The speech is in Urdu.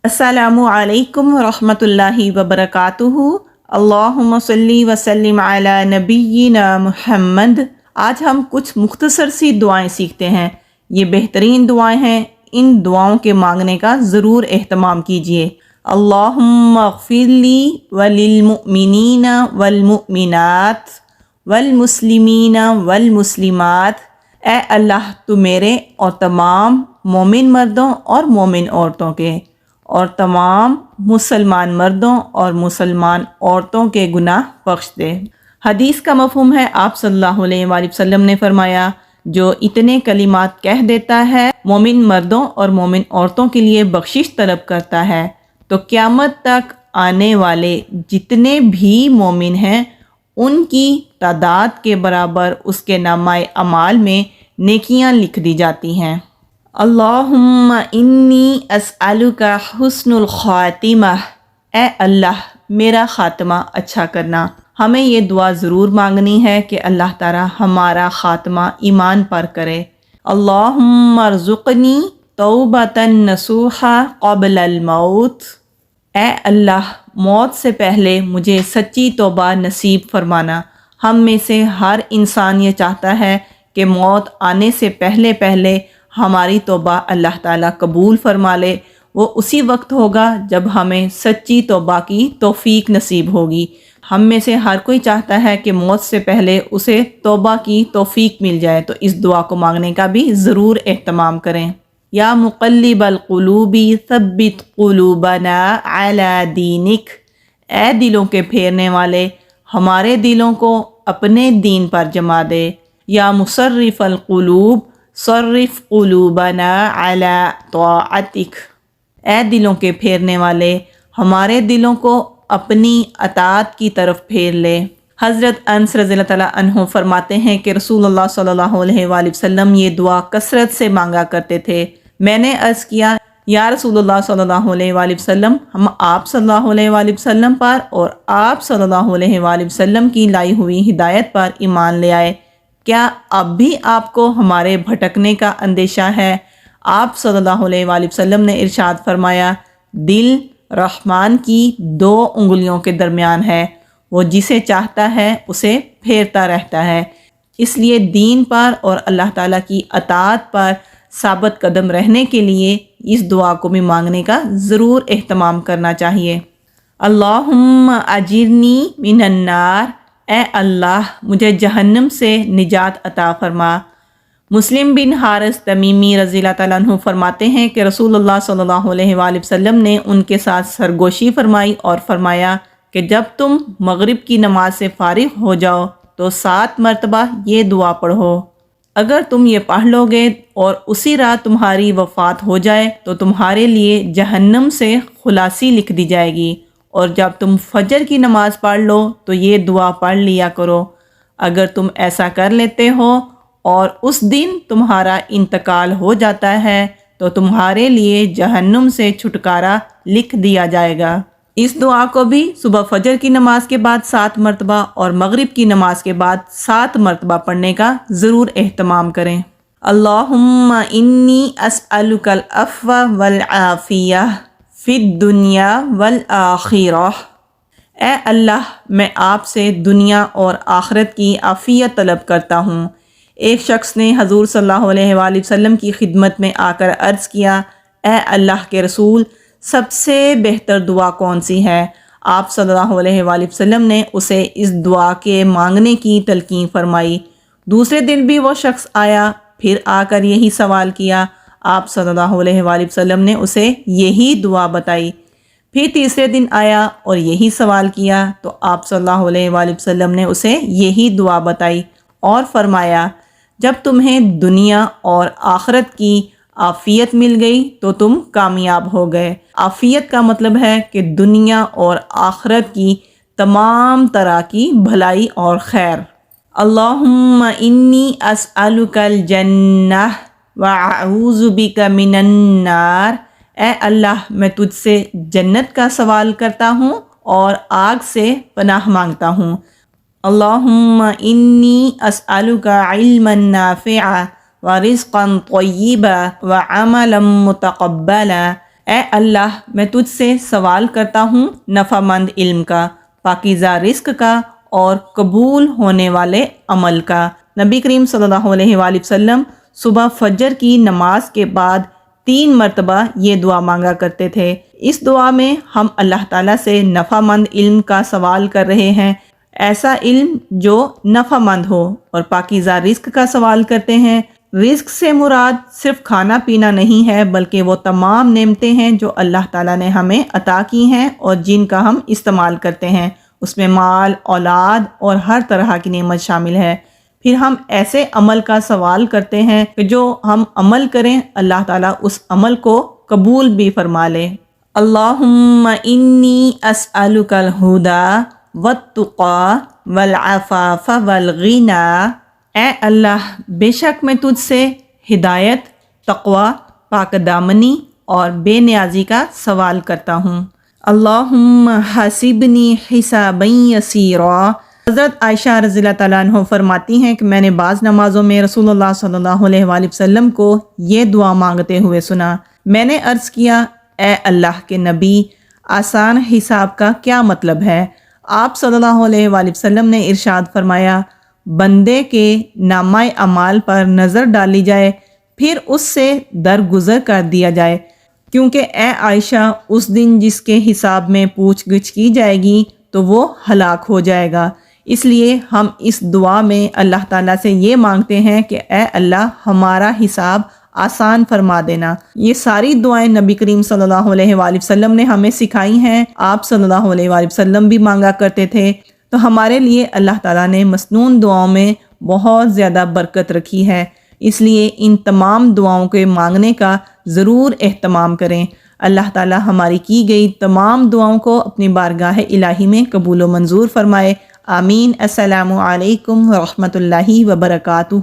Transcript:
السلام علیکم ورحمۃ اللہ وبرکاتہ۔ اللہم صلی وسلم علی نبینا محمد۔ آج ہم کچھ مختصر سی دعائیں سیکھتے ہیں۔ یہ بہترین دعائیں ہیں، ان دعاؤں کے مانگنے کا ضرور اہتمام کیجیے۔ اللہم اغفر لی وللمؤمنین والمؤمنات والمسلمین والمسلمات۔ اے اللہ تو میرے اور تمام مومن مردوں اور مومن عورتوں کے اور تمام مسلمان مردوں اور مسلمان عورتوں کے گناہ بخش دے۔ حدیث کا مفہوم ہے، آپ صلی اللہ علیہ وآلہ وسلم نے فرمایا، جو اتنے کلمات کہہ دیتا ہے، مومن مردوں اور مومن عورتوں کے لیے بخشش طلب کرتا ہے، تو قیامت تک آنے والے جتنے بھی مومن ہیں ان کی تعداد کے برابر اس کے نامہ اعمال میں نیکیاں لکھ دی جاتی ہیں۔ اللہم انی اسألک حسن الخاتمہ۔ اے اللہ میرا خاتمہ اچھا کرنا۔ ہمیں یہ دعا ضرور مانگنی ہے کہ اللہ تعالی ہمارا خاتمہ ایمان پر کرے۔ اللہم ارزقنی توبۃ نصوحا قبل الموت۔ اے اللہ موت سے پہلے مجھے سچی توبہ نصیب فرمانا۔ ہم میں سے ہر انسان یہ چاہتا ہے کہ موت آنے سے پہلے ہماری توبہ اللہ تعالیٰ قبول فرما لے۔ وہ اسی وقت ہوگا جب ہمیں سچی توبہ کی توفیق نصیب ہوگی۔ ہم میں سے ہر کوئی چاہتا ہے کہ موت سے پہلے اسے توبہ کی توفیق مل جائے، تو اس دعا کو مانگنے کا بھی ضرور اہتمام کریں۔ یا مقلب القلوب ثبت قلوبنا علی دینک۔ اے دلوں کے پھیرنے والے ہمارے دلوں کو اپنے دین پر جما دے۔ یا مصرف القلوب صرف قلوبنا علی طاعتک۔ اے دلوں کے پھیرنے والے ہمارے دلوں کو اپنی اطاعت کی طرف پھیر لے۔ حضرت انس رضی اللہ تعالیٰ عنہ فرماتے ہیں کہ رسول اللہ صلی اللہ علیہ وآلہ وسلم یہ دعا کثرت سے مانگا کرتے تھے۔ میں نے عرض کیا، یا رسول اللہ صلی اللہ علیہ وآلہ وسلم، ہم آپ صلی اللہ علیہ وآلہ وسلم پر اور آپ صلی اللہ علیہ وآلہ وسلم کی لائی ہوئی ہدایت پر ایمان لے آئے، کیا اب بھی آپ کو ہمارے بھٹکنے کا اندیشہ ہے؟ آپ صلی اللہ علیہ وآلہ وسلم نے ارشاد فرمایا، دل رحمان کی 2 انگلیوں کے درمیان ہے، وہ جسے چاہتا ہے اسے پھیرتا رہتا ہے۔ اس لیے دین پر اور اللہ تعالیٰ کی اطاعت پر ثابت قدم رہنے کے لیے اس دعا کو بھی مانگنے کا ضرور اہتمام کرنا چاہیے۔ اللہم اجرنی من النار۔ اے اللہ مجھے جہنم سے نجات عطا فرما۔ مسلم بن حارث تمیمی رضی اللہ تعالیٰ عنہ فرماتے ہیں کہ رسول اللہ صلی اللہ علیہ وآلہ وسلم نے ان کے ساتھ سرگوشی فرمائی اور فرمایا کہ جب تم مغرب کی نماز سے فارغ ہو جاؤ تو 7 مرتبہ یہ دعا پڑھو۔ اگر تم یہ پڑھ لو گے اور اسی رات تمہاری وفات ہو جائے تو تمہارے لیے جہنم سے خلاصی لکھ دی جائے گی، اور جب تم فجر کی نماز پڑھ لو تو یہ دعا پڑھ لیا کرو۔ اگر تم ایسا کر لیتے ہو اور اس دن تمہارا انتقال ہو جاتا ہے تو تمہارے لیے جہنم سے چھٹکارا لکھ دیا جائے گا۔ اس دعا کو بھی صبح فجر کی نماز کے بعد 7 مرتبہ اور مغرب کی نماز کے بعد 7 مرتبہ پڑھنے کا ضرور اہتمام کریں۔ اللہم انی اسألک العفو والعافیہ فی الدنیا والآخرہ۔ اے اللہ میں آپ سے دنیا اور آخرت کی عافیت طلب کرتا ہوں۔ ایک شخص نے حضور صلی اللہ علیہ وآلہ وسلم کی خدمت میں آ کر عرض کیا، اے اللہ کے رسول، سب سے بہتر دعا کون سی ہے؟ آپ صلی اللہ علیہ وآلہ وسلم نے اسے اس دعا کے مانگنے کی تلقین فرمائی۔ دوسرے دن بھی وہ شخص آیا، پھر آ کر یہی سوال کیا۔ آپ صلی اللہ علیہ وآلہ وسلم نے اسے یہی دعا بتائی۔ پھر تیسرے دن آیا اور یہی سوال کیا تو آپ صلی اللہ علیہ وآلہ وسلم نے اسے یہی دعا بتائی اور فرمایا، جب تمہیں دنیا اور آخرت کی عافیت مل گئی تو تم کامیاب ہو گئے۔ عافیت کا مطلب ہے کہ دنیا اور آخرت کی تمام طرح کی بھلائی اور خیر۔ اللہم انی اسألک الجنہ وَأَعُوذُ بِكَ مِنَ النَّارِ۔ اے اللہ میں تجھ سے جنت کا سوال کرتا ہوں اور آگ سے پناہ مانگتا ہوں۔ اللہم انی اسألک علما نافعا ورزقا طیبا وعملا متقبلا۔ اے اللہ میں تجھ سے سوال کرتا ہوں نفع مند علم کا، پاکیزہ رزق کا اور قبول ہونے والے عمل کا۔ نبی کریم صلی اللہ علیہ وآلہ وسلم صبح فجر کی نماز کے بعد 3 مرتبہ یہ دعا مانگا کرتے تھے۔ اس دعا میں ہم اللہ تعالیٰ سے نفع مند علم کا سوال کر رہے ہیں، ایسا علم جو نفع مند ہو، اور پاکیزہ رزق کا سوال کرتے ہیں۔ رزق سے مراد صرف کھانا پینا نہیں ہے، بلکہ وہ تمام نعمتیں ہیں جو اللہ تعالیٰ نے ہمیں عطا کی ہیں اور جن کا ہم استعمال کرتے ہیں۔ اس میں مال، اولاد اور ہر طرح کی نعمت شامل ہے۔ پھر ہم ایسے عمل کا سوال کرتے ہیں کہ جو ہم عمل کریں اللہ تعالیٰ اس عمل کو قبول بھی فرما لے۔ اللہم انی اسألک الہدی والتقی والعفاف والغنی۔ اے اللہ بے شک میں تجھ سے ہدایت، تقوی، پاک دامنی اور بے نیازی کا سوال کرتا ہوں۔ اللہم حاسبنی حسابا یسیرا۔ حضرت عائشہ رضی اللہ تعالیٰ عنہ فرماتی ہیں کہ میں نے بعض نمازوں میں رسول اللہ صلی اللہ علیہ وآلہ وسلم کو یہ دعا مانگتے ہوئے سنا۔ میں نے عرض کیا، اے اللہ کے نبی، آسان حساب کا کیا مطلب ہے؟ آپ صلی اللہ علیہ وآلہ وسلم نے ارشاد فرمایا، بندے کے نامہ اعمال پر نظر ڈالی جائے، پھر اس سے درگزر کر دیا جائے، کیونکہ اے عائشہ اس دن جس کے حساب میں پوچھ گچھ کی جائے گی تو وہ ہلاک ہو جائے گا۔ اس لیے ہم اس دعا میں اللہ تعالیٰ سے یہ مانگتے ہیں کہ اے اللہ ہمارا حساب آسان فرما دینا۔ یہ ساری دعائیں نبی کریم صلی اللہ علیہ وآلہ وسلم نے ہمیں سکھائی ہیں، آپ صلی اللہ علیہ وآلہ وسلم بھی مانگا کرتے تھے، تو ہمارے لیے اللہ تعالیٰ نے مسنون دعاؤں میں بہت زیادہ برکت رکھی ہے۔ اس لیے ان تمام دعاؤں کے مانگنے کا ضرور اہتمام کریں۔ اللہ تعالیٰ ہماری کی گئی تمام دعاؤں کو اپنی بارگاہ الہی میں قبول و منظور فرمائے۔ آمین۔ السلام علیکم ورحمۃ اللہ وبرکاتہ۔